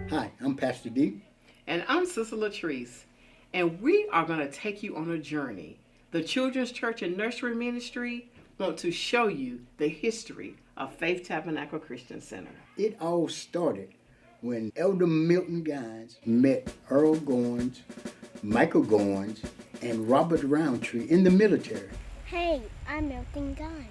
Hi, I'm Pastor D. And I'm Sister Latrice. And we are going to take you on a journey. The Children's Church and Nursery Ministry want to show you the history of Faith Tabernacle Christian Center. It all started when Elder Milton Guines met Earl Goins, Michael Goins, and Robert Roundtree in the military. Hey, I'm Milton Guns.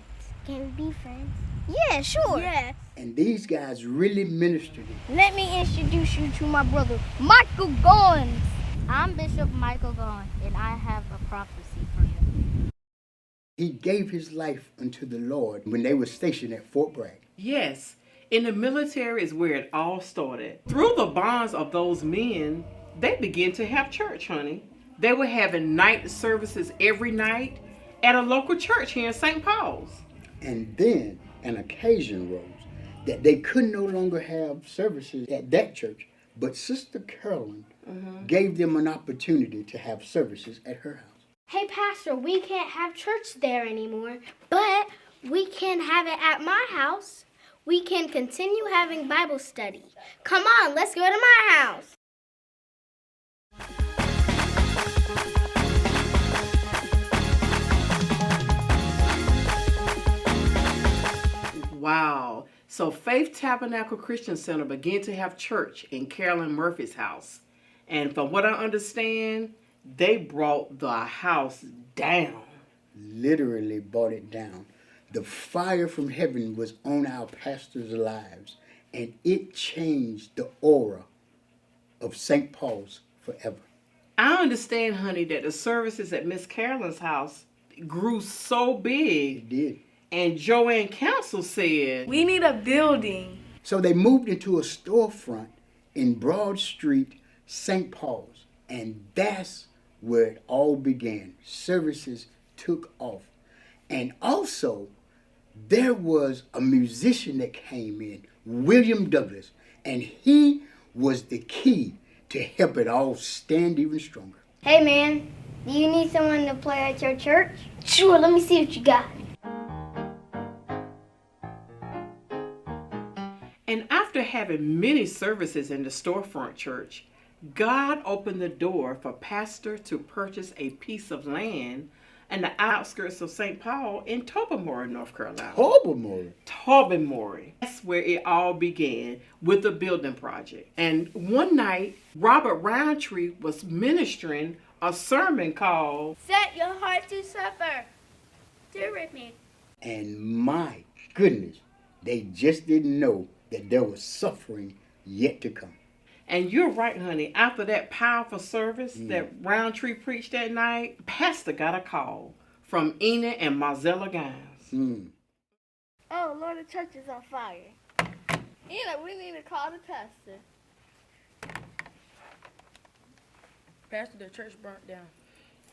Can we be friends? Yeah, sure. Yes. And these guys really ministered it. Let me introduce you to my brother, Michael Guns. I'm Bishop Michael Gone, and I have a prophecy for you. He gave his life unto the Lord when they were stationed at Fort Bragg. Yes, in the military is where it all started. Through the bonds of those men, they began to have church, honey. They were having night services every night at a local church here in St. Paul's. And then an occasion arose that they could no longer have services at that church, but Sister Carolyn gave them an opportunity to have services at her house. Hey, Pastor, we can't have church there anymore, but we can have it at my house. We can continue having Bible study. Come on, let's go to my house. Wow. So Faith Tabernacle Christian Center began to have church in Carolyn Murphy's house. And from what I understand, they brought the house down. Literally brought it down. The fire from heaven was on our pastors' lives, and it changed the aura of St. Paul's forever. I understand, honey, that the services at Miss Carolyn's house grew so big. It did. And Joanne Council said, we need a building. So they moved into a storefront in Broad Street, St. Paul's, and that's where it all began. Services took off. And also, there was a musician that came in, William Douglas, and he was the key to help it all stand even stronger. Hey, man, do you need someone to play at your church? Sure, let me see what you got. and after having many services in the storefront church, God opened the door for Pastor to purchase a piece of land in the outskirts of St. Paul in Tobermory, North Carolina. Tobermory. That's where it all began with the building project. And one night, Robert Roundtree was ministering a sermon called Set your heart to suffer. Do with me. And my goodness, they just didn't know that there was suffering yet to come. And you're right, honey. After that powerful service that Roundtree preached that night, Pastor got a call from Enid and Marcella Gines. Oh, Lord, the church is on fire. We need to call the pastor. Pastor, the church burnt down.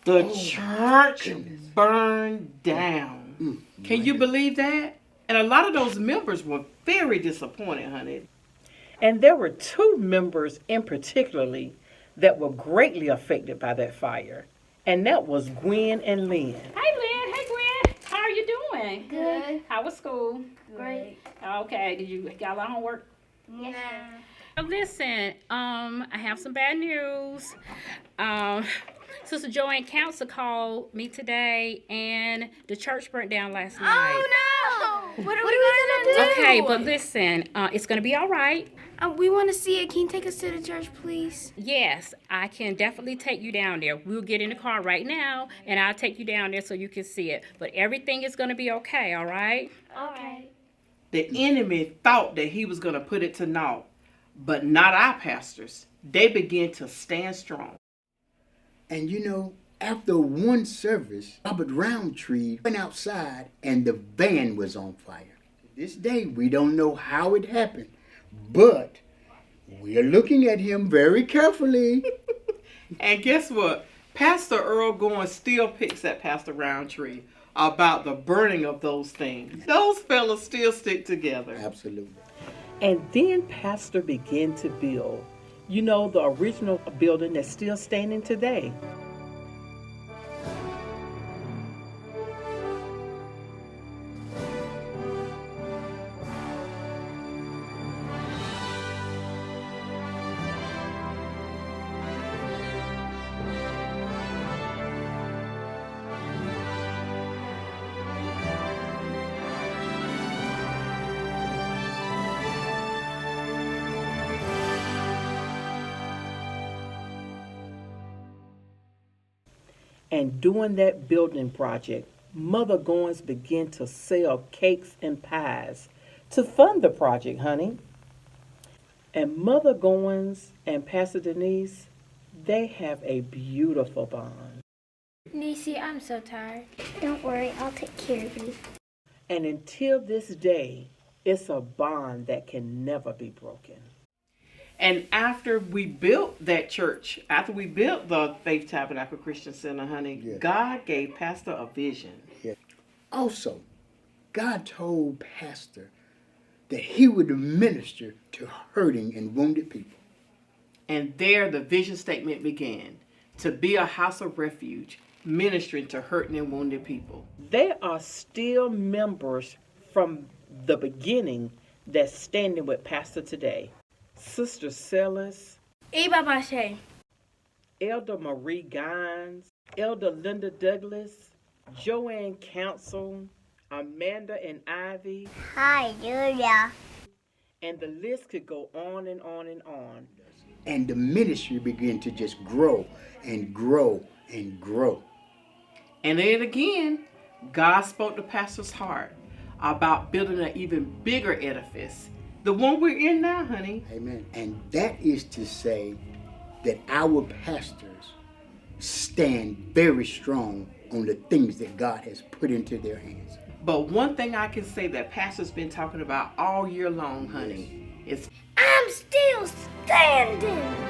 The church burned down. Can you believe that? And a lot of those members were very disappointed, honey. And there were two members in particularly that were greatly affected by that fire. And that was Gwen and Lynn. Hey, Lynn. Hey, Gwen. How are you doing? Good. How was school? Great. Okay. Did you got a lot of homework? Yeah. Listen, I have some bad news. Sister Joanne Council called me today, and the church burnt down last night. Oh, no. What are we going to do? Okay, but listen, it's going to be all right. We want to see it. Can you take us to the church, please? Yes, I can definitely take you down there. We'll get in the car right now, and I'll take you down there so you can see it. But everything is going to be okay, all right? All right. The enemy thought that he was going to put it to naught, but not our pastors. They began to stand strong. And you know, after one service, Robert Roundtree went outside and the van was on fire. To this day, we don't know how it happened, but we are looking at him very carefully. And guess what? Pastor Earl Goins still picks at Pastor Roundtree about the burning of those things. Those fellas still stick together. Absolutely. And then Pastor began to build, the original building that's still standing today. And during that building project, Mother Goins began to sell cakes and pies to fund the project, honey. And Mother Goins and Pastor Denise, they have a beautiful bond. Nisi, I'm so tired. Don't worry, I'll take care of you. And until this day, it's a bond that can never be broken. And after we built that church, after we built the Faith Tabernacle Christian Center, honey, Yes. God gave Pastor a vision. Also, God told Pastor that he would minister to hurting and wounded people. And there the vision statement began, to be a house of refuge, ministering to hurting and wounded people. They are still members from the beginning that's standing with Pastor today. Sister Celis, Ibabashe. Elder Marie Gines, Elder Linda Douglas, Joanne Council, Amanda and Ivy, Hi, Julia. and the list could go on and on and on. And the ministry began to just grow and grow and grow. And then again, God spoke to Pastor's heart about building an even bigger edifice. The one we're in now, honey. Amen. And that is to say that our pastors stand very strong on the things that God has put into their hands. But one thing I can say that Pastor's been talking about all year long, honey, is I'm still standing.